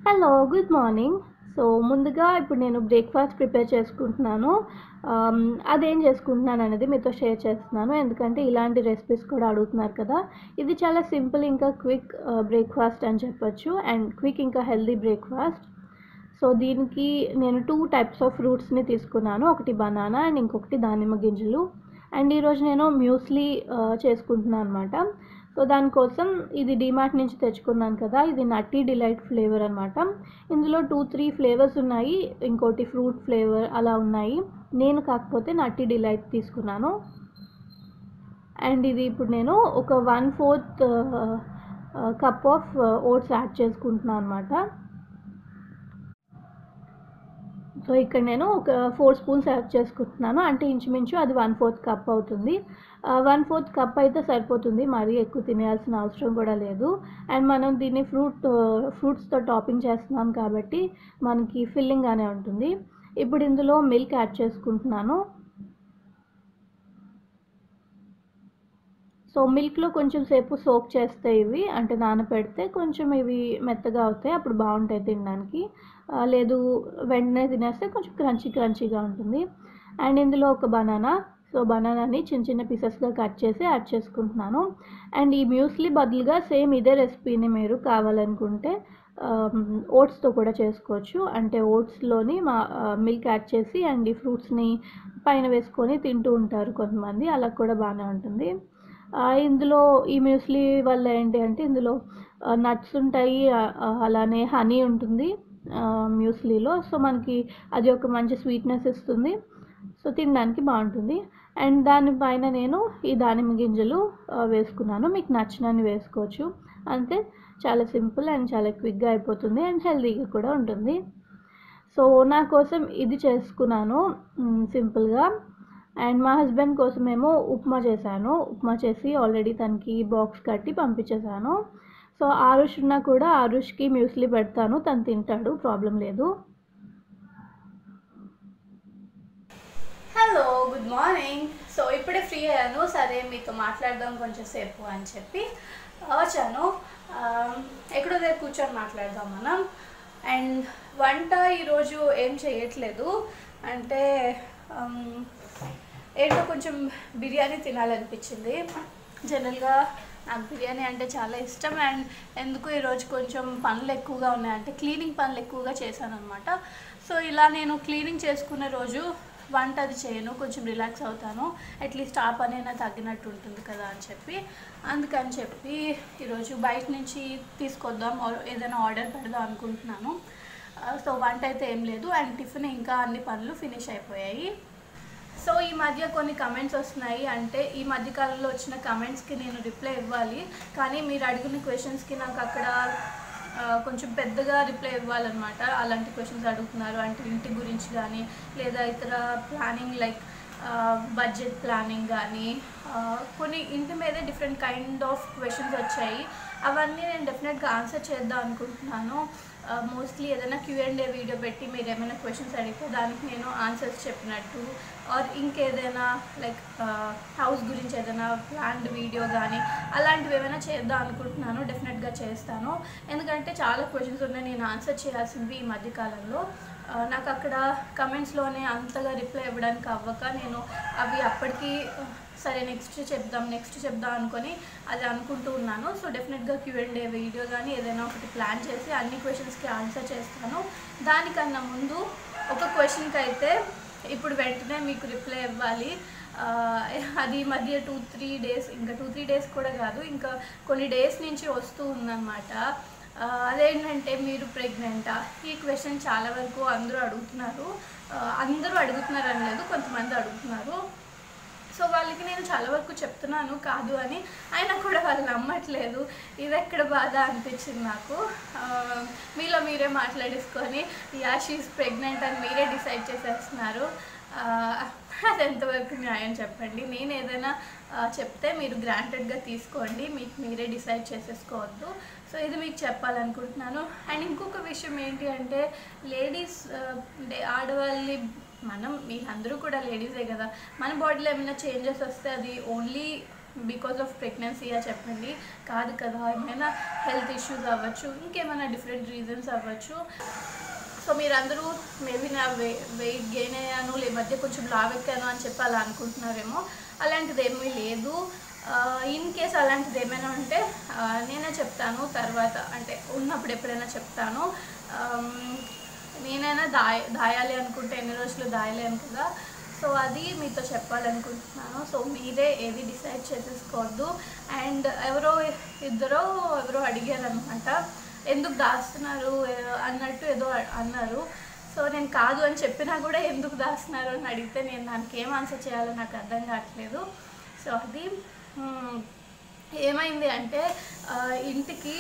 Hello, good morning. So, ముందుగా ఇప్పుడు నేను బ్రేక్‌ఫాస్ట్ ప్రిపేర్ చేసుకుంటున్నాను. అదేం చేసుకుంటున్నాననేది మీతో షేర్ చేస్తున్నాను. ఎందుకంటే ఇలాంటి రెసిపీస్ కూడా అడుగుతున్నారు కదా! ఇది చాలా సింపుల్ ఇంకా క్విక్ బ్రేక్‌ఫాస్ట్ అని చెప్పొచ్చు. అండ్ క్విక్ ఇంకా హెల్తీ బ్రేక్‌ఫాస్ట్. సో, దీనికి నేను 2 టైప్స్ ఆఫ్ ఫ్రూట్స్‌ని తీసుకున్నాను. ఒకటి బనానా అండ్ ఇంకొకటి దానిమ్మ గింజలు. అండ్ ఈరోజు నేను మ్యూస్లీ చేసుకుంటున్నాను అనమాట. సో, దానికోసం ఇది డీమార్ట్ నుంచి తెచ్చుకున్నాను కదా! ఇది నట్టీ డిలైట్ ఫ్లేవర్ అనమాట. ఇందులో 2, 3 ఫ్లేవర్స్ ఉన్నాయి. ఇంకోటి ఫ్రూట్ ఫ్లేవర్ అలా ఉన్నాయి. నేను కాకపోతే నట్టీ డిలైట్ తీసుకున్నాను. అండ్ ఇది ఇప్పుడు నేను ఒక 1/4 కప్ ఆఫ్ ఓట్స్ యాడ్ చేసుకుంటున్నాను అనమాట. సో, ఇక్కడ నేను ఒక 4 స్పూన్స్ యాడ్ చేసుకుంటున్నాను. అంటే ఇంచుమించు అది 1/4 కప్ అవుతుంది. 1/4 కప్ అయితే సరిపోతుంది. మరీ ఎక్కువ తినేయాల్సిన అవసరం కూడా లేదు. అండ్ మనం దీన్ని ఫ్రూట్స్‌తో టాపింగ్ చేస్తున్నాం కాబట్టి మనకి ఫిల్లింగ్‌గానే ఉంటుంది. ఇప్పుడు ఇందులో మిల్క్ యాడ్ చేసుకుంటున్నాను. సో, మిల్క్‌లో కొంచెం సేపు సోక్ చేస్తే ఇవి అంటే నానపెడితే కొంచెం ఇవి మెత్తగా అవుతాయి. అప్పుడు బాగుంటాయి తినడానికి. లేదు వెంటనే తినేస్తే కొంచెం క్రంచీగా ఉంటుంది. అండ్ ఇందులో ఒక బనానా. సో, బనానాని చిన్న చిన్న పీసెస్‌గా కట్ చేసి యాడ్ చేసుకుంటున్నాను. అండ్ ఈ మ్యూస్లీ బదులుగా సేమ్ ఇదే రెసిపీని మీరు కావాలనుకుంటే ఓట్స్‌తో కూడా చేసుకోవచ్చు. అంటే ఓట్స్‌లోని మిల్క్ యాడ్ చేసి అండ్ ఈ ఫ్రూట్స్‌ని పైన వేసుకొని తింటూ ఉంటారు కొంతమంది. అలా కూడా బాగానే ఉంటుంది. ఇందులో ఈ మ్యూస్లీ వల్ల ఏంటి అంటే ఇందులో నట్స్ ఉంటాయి. అలానే హనీ ఉంటుంది మ్యూస్లీలో. సో, మనకి అది ఒక మంచి స్వీట్‌నెస్ ఇస్తుంది. సో, తినడానికి బాగుంటుంది. అండ్ దానిపైన నేను ఈ దానిమ్మ గింజలు వేసుకున్నాను. మీకు నచ్చినన్ని వేసుకోవచ్చు. అంతే, చాలా సింపుల్ అండ్ చాలా క్విక్‌గా అయిపోతుంది అండ్ హెల్తీగా కూడా ఉంటుంది. సో, నా కోసం ఇది చేసుకున్నాను సింపుల్‌గా. అండ్ మా హస్బెండ్ కోసమేమో ఉప్మా చేశాను. ఉప్మా చేసి ఆల్రెడీ తనకి బాక్స్ కట్టి పంపించేశాను. సో, ఆరుష్ ఉన్నా కూడా ఆరుష్‌కి మ్యూస్లీ పెడతాను. తను తింటాడు, ప్రాబ్లం లేదు. Hello, good morning. సో ఇప్పుడే ఫ్రీ అయ్యాను. సరే మీతో మాట్లాడదాం కొంచెం సేపు అని చెప్పి వచ్చాను. ఎక్కడో దగ్గర కూర్చొని మాట్లాడదాం మనం. అండ్ వంట ఈరోజు ఏం చేయట్లేదు. అంటే ఏంటో కొంచెం బిర్యానీ తినాలనిపించింది. జనరల్గా నాకు బిర్యానీ అంటే చాలా ఇష్టం. అండ్ ఎందుకు ఈరోజు కొంచెం పనులు ఎక్కువగా ఉన్నాయి, అంటే క్లీనింగ్ పనులు ఎక్కువగా చేశాను అనమాట. సో ఇలా నేను క్లీనింగ్ చేసుకునే రోజు వంట అది చేయను, కొంచెం రిలాక్స్ అవుతాను. అట్లీస్ట్ ఆ పని అయినా తగ్గినట్టు ఉంటుంది కదా అని చెప్పి, అందుకని చెప్పి ఈరోజు బయట నుంచి తీసుకొద్దాం, ఏదైనా ఆర్డర్ పెడదాం అనుకుంటున్నాను. సో వంట అయితే ఏం లేదు. అండ్ టిఫిన్ ఇంకా అన్ని పనులు ఫినిష్ అయిపోయాయి. సో ఈ మధ్య కొన్ని కమెంట్స్ వస్తున్నాయి. అంటే ఈ మధ్యకాలంలో వచ్చిన కమెంట్స్కి నేను రిప్లై ఇవ్వాలి, కానీ మీరు అడిగిన క్వశ్చన్స్కి నాకు అక్కడ కొంచెం పెద్దగా రిప్లై ఇవ్వాలన్నమాట. అలాంటి క్వశ్చన్స్ అడుగుతున్నారు. అంటే ఇంటి గురించి కానీ లేదా ఇతర ప్లానింగ్ లైక్ బడ్జెట్ ప్లానింగ్ కానీ కొన్ని ఇంటి మీదే డిఫరెంట్ కైండ్ ఆఫ్ క్వశ్చన్స్ వచ్చాయి. అవన్నీ నేను డెఫినెట్గా ఆన్సర్ చేద్దాం అనుకుంటున్నాను. మోస్ట్లీ ఏదైనా Q&A వీడియో పెట్టి మీరు ఏమైనా క్వశ్చన్స్ అడిగితే దానికి నేను ఆన్సర్స్ చెప్పినట్టు, ఆర్ ఇంకేదైనా లైక్ హౌస్ గురించి ఏదైనా ప్లాన్డ్ వీడియో కానీ అలాంటివి ఏమైనా చేద్దాం అనుకుంటున్నాను. డెఫినెట్గా చేస్తాను. ఎందుకంటే చాలా క్వశ్చన్స్ ఉన్నాయి నేను ఆన్సర్ చేయాల్సినవి ఈ మధ్యకాలంలో. నాకు అక్కడ కమెంట్స్లోనే అంతగా రిప్లై ఇవ్వడానికి అవ్వక నేను అవి అప్పటికి సరే నెక్స్ట్ చెప్దాం అనుకొని అది అనుకుంటూ ఉన్నాను. సో డెఫినెట్గా Q&A వీడియో కానీ ఏదైనా ఒకటి ప్లాన్ చేసి అన్ని క్వశ్చన్స్కి ఆన్సర్ చేస్తాను. దానికన్నా ముందు ఒక క్వశ్చన్కి అయితే ఇప్పుడు వెంటనే మీకు రిప్లై ఇవ్వాలి. అది మధ్య 2-3 డేస్, ఇంకా 2-3 డేస్ కూడా కాదు, ఇంకా కొన్ని డేస్ నుంచి వస్తూ ఉందన్నమాట. అదేంటంటే మీరు ప్రెగ్నెంటా? ఈ క్వశ్చన్ చాలా వరకు అందరూ అడుగుతున్నారు. అందరూ అడుగుతున్నారని లేదు, కొంతమంది అడుగుతున్నారు. సో వాళ్ళకి నేను చాలా వరకు చెప్తున్నాను కాదు అని, అయినా కూడా వాళ్ళు నమ్మట్లేదు. ఇది ఎక్కడ బాధ అనిపించింది నాకు. మీలో మీరే మాట్లాడేసుకొని యా షీఈస్ ప్రెగ్నెంట్ అని మీరే డిసైడ్ చేసేస్తున్నారు. అది ఎంతవరకు న్యాయం చెప్పండి. నేను ఏదైనా చెప్తే మీరు గ్రాంటెడ్గా తీసుకోండి, మీకు మీరే డిసైడ్ చేసేసుకోవద్దు. సో ఇది మీకు చెప్పాలనుకుంటున్నాను. అండ్ ఇంకొక విషయం ఏంటి అంటే లేడీస్ ఆడవాళ్ళని మీరందరూ కూడా లేడీసే కదా, మన బాడీలో ఏమైనా చేంజెస్ వస్తే అది ఓన్లీ బికాజ్ ఆఫ్ ప్రెగ్నెన్సీయా చెప్పండి, కాదు కదా, ఏమైనా హెల్త్ ఇష్యూస్ అవ్వచ్చు, ఇంకేమైనా డిఫరెంట్ రీజన్స్ అవ్వచ్చు. సో మీరందరూ మేబీ నా వెయిట్ గెయిన్ అయ్యాను, మధ్య కొంచెం లావెక్కాను అని చెప్పి అలా అనుకుంటున్నారేమో. అలాంటిది ఏమీ లేదు. ఇన్ కేస్ అలాంటిది ఏమైనా ఉంటే నేనే చెప్తాను తర్వాత, అంటే ఉన్నప్పుడు ఎప్పుడైనా చెప్తాను. నేనైనా దాయాలి అనుకుంటే ఎన్ని రోజులు దాయలేను కదా, సో అది మీతో చెప్పాలనుకుంటున్నాను. సో మీరే ఏది డిసైడ్ చేసేసుకోవద్దు. అండ్ ఎవరో అడిగారు అనమాట, ఎందుకు దాస్తున్నారు అన్నట్టు ఏదో అన్నారు. సో నేను కాదు అని చెప్పినా కూడా ఎందుకు దాస్తున్నారు అని అడిగితే నేను దానికి ఏం ఆన్సర్ చేయాలో నాకు అర్థం కావట్లేదు. సో అది ఏమైంది అంటే ఇంటికి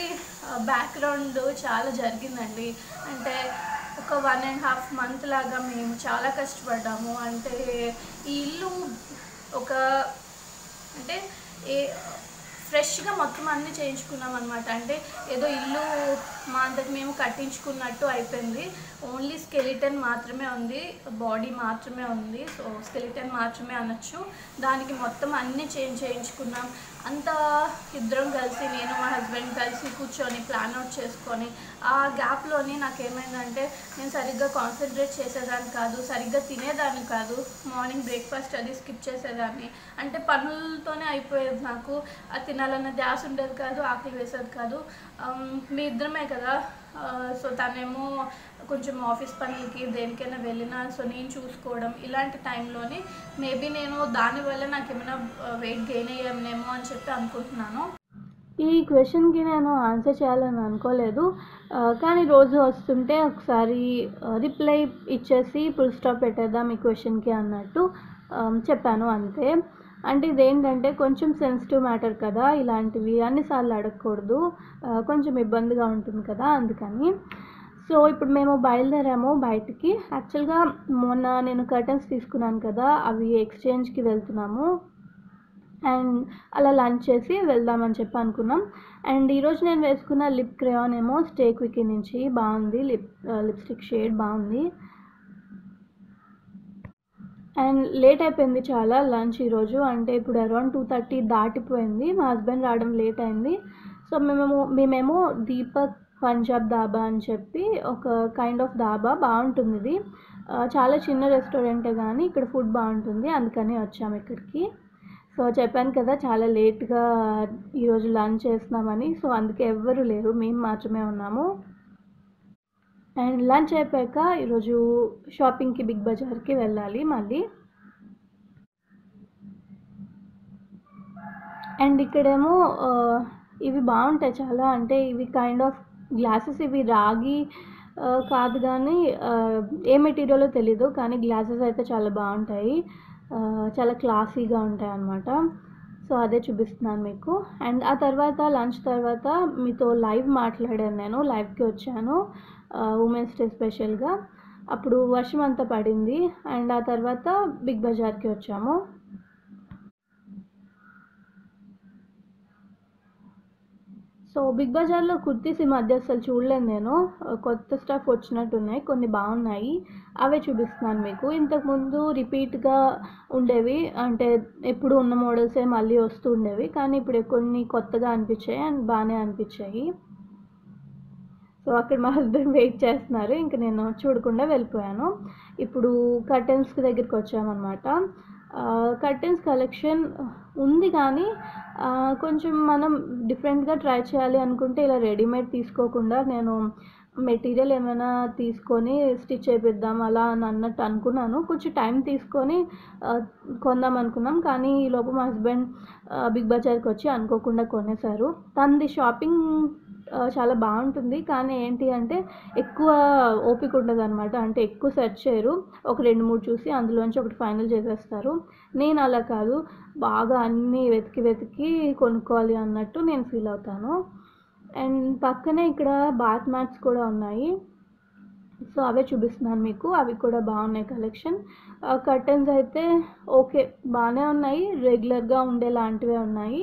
బ్యాక్గ్రౌండ్ చాలా జరిగిందండి. అంటే ఒక 1.5 month లాగా మేము చాలా కష్టపడ్డాము. అంటే ఈ ఇల్లు అంటే ఫ్రెష్గా మొత్తం అన్నీ చేయించుకున్నాం అనమాట. అంటే ఏదో ఇల్లు మా అంతటి మేము కట్టించుకున్నట్టు అయిపోయింది. ఓన్లీ స్కెలిటన్ మాత్రమే ఉంది, బాడీ మాత్రమే ఉంది. సో స్కెలిటన్ మాత్రమే అనొచ్చు. దానికి మొత్తం అన్నీ చేయించుకున్నాం. అంతా ఇద్దరం కలిసి, నేను మా హస్బెండ్ కలిసి కూర్చొని ప్లాన్ అవుట్ చేసుకొని, ఆ గ్యాప్లోని నాకేమైందంటే నేను సరిగ్గా కాన్సన్ట్రేట్ చేసేదాన్ని కాదు, సరిగ్గా తినేదాన్ని కాదు. మార్నింగ్ బ్రేక్ఫాస్ట్ అది స్కిప్ చేసేదాన్ని. అంటే పనులతోనే అయిపోయేది నాకు. అది తినాలన్న ధ్యాస ఉండేది కాదు, ఆకలి వేసేది కాదు. మీ ఇద్దరమే కదా. సో తనేమో కొంచెం ఆఫీస్ పనులకి దేనికైనా వెళ్ళినా, సో నేను చూసుకోవడం, ఇలాంటి టైంలోని మేబీ నేను దానివల్ల నాకు ఏమైనా వెయిట్ గెయిన్ అయ్యామేమో అని చెప్పి అనుకుంటున్నాను. ఈ క్వశ్చన్కి నేను ఆన్సర్ చేయాలని అనుకోలేదు, కానీ రోజు వస్తుంటే ఒకసారి రిప్లై ఇచ్చేసి ఫుల్ స్టాప్ పెట్టేద్దాం ఈ క్వశ్చన్కి అన్నట్టు చెప్పాను అంతే. అంటే ఇదేంటంటే కొంచెం సెన్సిటివ్ మ్యాటర్ కదా, ఇలాంటివి అన్నిసార్లు అడగకూడదు, కొంచెం ఇబ్బందిగా ఉంటుంది కదా, అందుకని. సో ఇప్పుడు మేము బయలుదేరాము బయటికి. యాక్చువల్గా మొన్న నేను కర్టన్స్ తీసుకున్నాను కదా, అవి ఎక్స్చేంజ్కి వెళ్తున్నాము. అండ్ అలా లంచ్ చేసి వెళ్దామని చెప్పి అనుకున్నాం. అండ్ ఈరోజు నేను వేసుకున్న లిప్ క్రేయాన్ ఏమో స్టే క్విక్ నుంచి బాగుంది, లిప్స్టిక్ షేడ్ బాగుంది. అండ్ లేట్ అయిపోయింది చాలా లంచ్ ఈరోజు. అంటే ఇప్పుడు అరౌండ్ 2:30 దాటిపోయింది. మా హస్బెండ్ రావడం లేట్ అయింది. సో మేమేమో దీపక్ పంజాబ్ దాబా అని చెప్పి ఒక కైండ్ ఆఫ్ దాబా, బాగుంటుంది ఇది. చాలా చిన్న రెస్టారెంటే కానీ ఇక్కడ ఫుడ్ బాగుంటుంది, అందుకని వచ్చాము ఇక్కడికి. సో చెప్పాను కదా చాలా లేట్గా ఈరోజు లంచ్ చేస్తున్నామని. సో అందుకే ఎవ్వరూ లేరు, మేము మాత్రమే ఉన్నాము. అండ్ లంచ్ అయిపోయాక ఈరోజు షాపింగ్కి బిగ్ బజార్కి వెళ్ళాలి మళ్ళీ. అండ్ ఇక్కడేమో ఇవి బాగుంటాయి చాలా. అంటే ఇవి కైండ్ ఆఫ్ గ్లాసెస్, ఇవి రాగి కాదు కానీ ఏ మెటీరియల్లో తెలీదు, కానీ గ్లాసెస్ అయితే చాలా బాగుంటాయి, చాలా క్లాసీగా ఉంటాయి అన్నమాట. సో అదే చూపిస్తున్నాను మీకు. అండ్ ఆ తర్వాత లంచ్ తర్వాత మీతో లైవ్ మాట్లాడాను, నేను లైవ్కి వచ్చాను ఉమెన్స్ డే స్పెషల్గా. అప్పుడు వర్షం అంతా పడింది. అండ్ ఆ తర్వాత బిగ్ బజార్కి వచ్చాము. సో బిగ్ బజార్లో కుర్తీస్ ఈ మధ్య అసలు చూడలేను నేను, కొత్త స్టాక్ వచ్చినట్టున్నాయి, కొన్ని బాగున్నాయి, అవే చూపిస్తున్నాను మీకు. ఇంతకుముందు రిపీట్గా ఉండేవి, అంటే ఎప్పుడు ఉన్న మోడల్సే మళ్ళీ వస్తూ ఉండేవి, కానీ ఇప్పుడు కొన్ని కొత్తగా అనిపించాయి అండ్ బాగానే అనిపించాయి. సో అక్కడ మా హస్బెండ్ వెయిట్ చేస్తున్నారు, ఇంక నేను చూడకుండా వెళ్ళిపోయాను. ఇప్పుడు కర్టెన్స్ దగ్గరికి వచ్చామన్నమాట. కర్టెన్స్ కలెక్షన్ ఉంది కానీ కొంచెం మనం డిఫరెంట్గా ట్రై చేయాలి అనుకుంటే ఇలా రెడీమేడ్ తీసుకోకుండా నేను మెటీరియల్ ఏమైనా తీసుకొని స్టిచ్ చేపిద్దాం అలా అని అన్నట్టు అనుకున్నాను. కొంచెం టైం తీసుకొని కొందాం అనుకున్నాం, కానీ ఈలోపు మా హస్బెండ్ బిగ్ బజార్కి వచ్చి అనుకోకుండా కొనేశారు. తనది షాపింగ్ చాలా బాగుంటుంది, కానీ ఏంటి అంటే ఎక్కువ ఓపిక ఉండదు అనమాట. అంటే ఎక్కువ సెర్చ్ చేయరు, ఒక 2-3 చూసి అందులోంచి ఒకటి ఫైనల్ చేసేస్తారు. నేను అలా కాదు, బాగా అన్నీ వెతికి కొనుక్కోవాలి అన్నట్టు నేను ఫీల్ అవుతాను. అండ్ పక్కనే ఇక్కడ బాత్ మ్యాట్స్ కూడా ఉన్నాయి, సో అవే చూపిస్తున్నాను మీకు. అవి కూడా బాగున్నాయి కలెక్షన్. కర్టన్స్ అయితే ఓకే బాగానే ఉన్నాయి, రెగ్యులర్గా ఉండేలాంటివే ఉన్నాయి.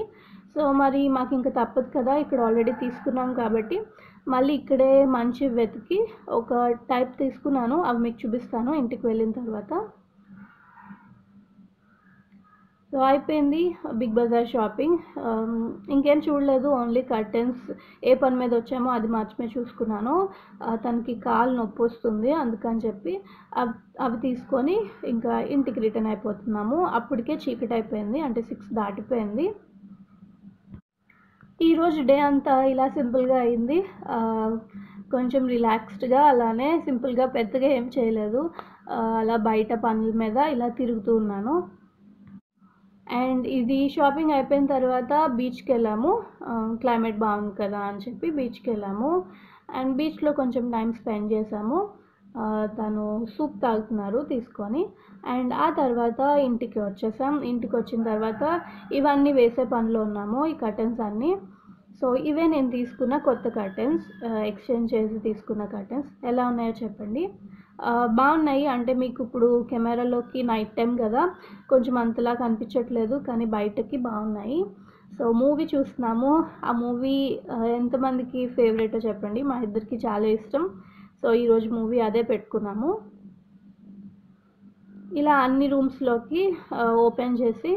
సో మరి మాకు ఇంకా తప్పదు కదా, ఇక్కడ ఆల్రెడీ తీసుకున్నాం కాబట్టి మళ్ళీ ఇక్కడే మంచి వెతికి ఒక టైప్ తీసుకున్నాను, అవి మీకు చూపిస్తాను ఇంటికి వెళ్ళిన తర్వాత. సో అయిపోయింది బిగ్ బజార్ షాపింగ్. ఇంకేం చూడలేదు, ఓన్లీ కర్టెన్స్. ఏ పని మీద వచ్చామో అది మాత్రమే చూసుకున్నాను. తనకి కాలు నొప్పి వస్తుంది, అందుకని చెప్పి అవి తీసుకొని ఇంకా ఇంటికి రిటర్న్ అయిపోతున్నాము. అప్పటికే చీకటి అయిపోయింది, అంటే 6 దాటిపోయింది. ఈరోజు డే అంతా ఇలా సింపుల్గా అయింది. కొంచెం రిలాక్స్డ్గా, అలానే సింపుల్గా, పెద్దగా ఏం చేయలేదు. అలా బయట పనుల మీద ఇలా తిరుగుతూ ఉన్నాను. అండ్ ఇది షాపింగ్ అయిపోయిన తర్వాత బీచ్కి వెళ్ళాము. క్లైమేట్ బాగుంది కదా అని చెప్పి బీచ్కి వెళ్ళాము. అండ్ బీచ్లో కొంచెం టైం స్పెండ్ చేసాము. తను సూప్ తాగుతున్నారు తీసుకొని. అండ్ ఆ తర్వాత ఇంటికి వచ్చేసాం. ఇంటికి వచ్చిన తర్వాత ఇవన్నీ వేసే పనిలో ఉన్నాము, ఈ కర్టెన్స్ అన్నీ. సో ఇవే నేను తీసుకున్న కొత్త కర్టెన్స్, ఎక్స్చేంజ్ చేసి తీసుకున్న కర్టెన్స్. ఎలా ఉన్నాయో చెప్పండి. బాగున్నాయి, అంటే మీకు ఇప్పుడు కెమెరాలోకి నైట్ టైం కదా కొంచెం అంతలా కనిపించట్లేదు, కానీ బయటకి బాగున్నాయి. సో మూవీ చూస్తున్నాము. ఆ మూవీ ఎంతమందికి ఫేవరెటో చెప్పండి. మా ఇద్దరికి చాలా ఇష్టం. సో ఈరోజు మూవీ అదే పెట్టుకున్నాము. ఇలా అన్ని రూమ్స్లోకి ఓపెన్ చేసి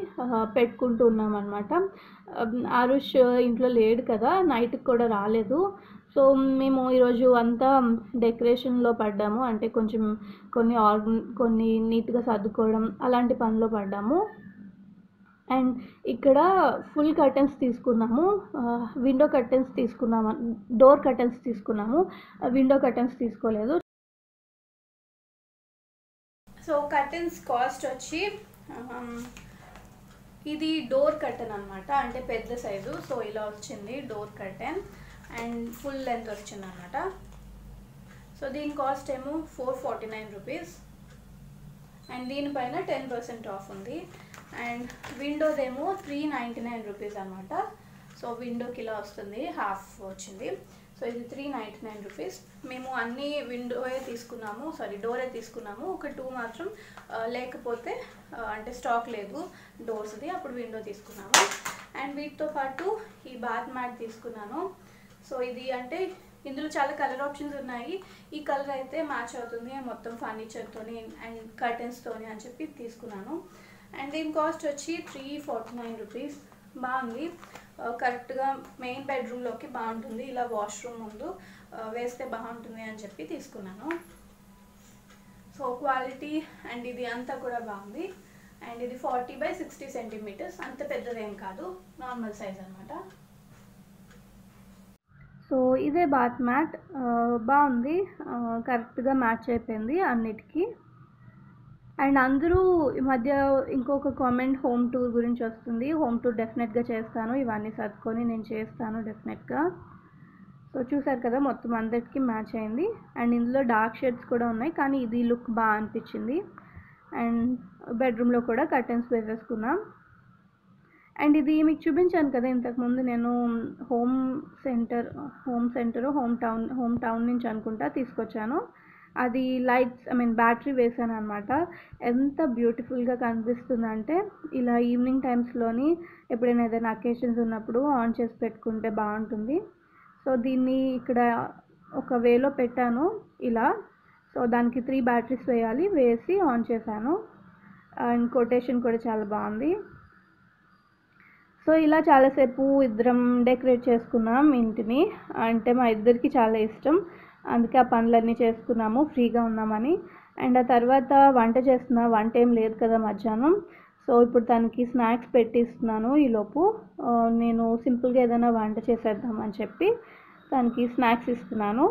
పెట్టుకుంటూ ఉన్నాం అనమాట. ఆరుష్ ఇంట్లో లేడు కదా, నైట్కి కూడా రాలేదు. సో మేము ఈరోజు అంతా డెకరేషన్లో పడ్డాము, అంటే కొంచెం కొన్ని నీట్గా సర్దుకోవడం అలాంటి పనిలో పడ్డాము. అండ్ ఇక్కడ ఫుల్ కర్టెన్స్ తీసుకున్నాము, విండో కర్టెన్స్ తీసుకున్నాము, డోర్ కర్టెన్స్ తీసుకున్నాము, విండో కర్టెన్స్ తీసుకోలేదు. సో కర్టెన్స్ కాస్ట్ వచ్చి ఇది డోర్ కర్టెన్ అనమాట, అంటే పెద్ద సైజు. సో ఇలా వచ్చింది door curtain, and full length వచ్చింది అనమాట. సో దీని కాస్ట్ ఏమో 449 రూపీస్, అండ్ దీనిపైన 10% ఆఫ్ ఉంది. అండ్ విండోదేమో 399 రూపీస్ అనమాట. సో విండోకి ఇలా వస్తుంది, హాఫ్ వచ్చింది. సో ఇది 399 రూపీస్. మేము అన్ని విండోయే తీసుకున్నాము, డోరే తీసుకున్నాము. ఒక 2 మాత్రం లేకపోతే అంటే స్టాక్ లేదు డోర్స్ది, అప్పుడు విండో తీసుకున్నాము. అండ్ వీటితో పాటు ఈ బాత్ మ్యాట్ తీసుకున్నాను. సో ఇది అంటే ఇందులో చాలా కలర్ ఆప్షన్స్ ఉన్నాయి. ఈ కలర్ అయితే మ్యాచ్ అవుతుంది మొత్తం ఫర్నిచర్తోని అండ్ కర్టెన్స్తోని అని చెప్పి తీసుకున్నాను. అండ్ దీని కాస్ట్ వచ్చి 349 రూపీస్. బాగుంది, కరెక్ట్గా మెయిన్ బెడ్రూమ్లోకి బాగుంటుంది. ఇలా వాష్రూమ్ ముందు వేస్తే బాగుంటుంది అని చెప్పి తీసుకున్నాను. సో క్వాలిటీ అండ్ ఇది అంతా కూడా బాగుంది. అండ్ ఇది 40x60 సెంటీమీటర్స్, అంత పెద్దదేం కాదు, నార్మల్ సైజ్ అనమాట. సో ఇదే బాత్ మ్యాట్, బాగుంది, కరెక్ట్గా మ్యాచ్ అయిపోయింది అన్నిటికీ. అండ్ అందరూ ఈ మధ్య ఇంకొక కామెంట్ హోమ్ టూర్ గురించి వస్తుంది. హోమ్ టూర్ డెఫినెట్గా చేస్తాను, ఇవన్నీ సర్దుకొని నేను చేస్తాను డెఫినెట్గా. సో చూసారు కదా, మొత్తం అందరికీ మ్యాచ్ అయింది. అండ్ ఇందులో డార్క్ షేడ్స్ కూడా ఉన్నాయి, కానీ ఇది లుక్ బాగా అనిపించింది. అండ్ బెడ్రూమ్లో కూడా కర్టెన్స్ వేసేసుకున్నాం. అండ్ ఇది మీకు చూపించాను కదా ఇంతకుముందు, నేను హోమ్ టౌన్ నుంచి అనుకుంటా తీసుకొచ్చాను. అది లైట్స్ బ్యాటరీ వేసాను అనమాట. ఎంత బ్యూటిఫుల్గా కనిపిస్తుందంటే, ఇలా ఈవినింగ్ టైమ్స్లోని ఎప్పుడైనా ఏదైనా అకేషన్స్ ఉన్నప్పుడు ఆన్ చేసి పెట్టుకుంటే బాగుంటుంది. సో దీన్ని ఇక్కడ ఒక వేలో పెట్టాను ఇలా. సో దానికి 3 బ్యాటరీస్ వేసి ఆన్ చేశాను. అండ్ కొటేషన్ కూడా చాలా బాగుంది. సో ఇలా చాలాసేపు ఇద్దరం డెకరేట్ చేసుకున్నాం ఇంటిని, అంటే మా ఇద్దరికి చాలా ఇష్టం, అందుకే ఆ పనులన్నీ చేసుకున్నాము ఫ్రీగా ఉన్నామని. అండ్ ఆ తర్వాత వంట ఏం లేదు కదా మధ్యాహ్నం. సో ఇప్పుడు తనకి స్నాక్స్ పెట్టిస్తున్నాను. ఈలోపు నేను సింపుల్గా ఏదైనా వంట చేసేద్దామని చెప్పి తనకి స్నాక్స్ ఇస్తున్నాను.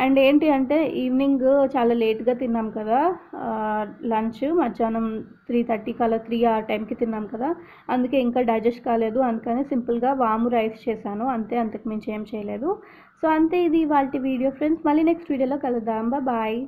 అండ్ ఏంటి అంటే ఈవినింగ్ చాలా లేట్గా తిన్నాం కదా లంచ్, మధ్యాహ్నం 3:30 అలా 3 ఆ టైంకి తిన్నాం కదా, అందుకే ఇంకా డైజెస్ట్ కాలేదు. అందుకని సింపుల్గా వాము రైస్ చేశాను అంతే, అంతకు మించి ఏం చేయలేదు. సో అంతే, ఇది ఇవాల్టి వీడియో ఫ్రెండ్స్. మళ్ళీ నెక్స్ట్ వీడియోలో కలుద్దాం. బాయ్.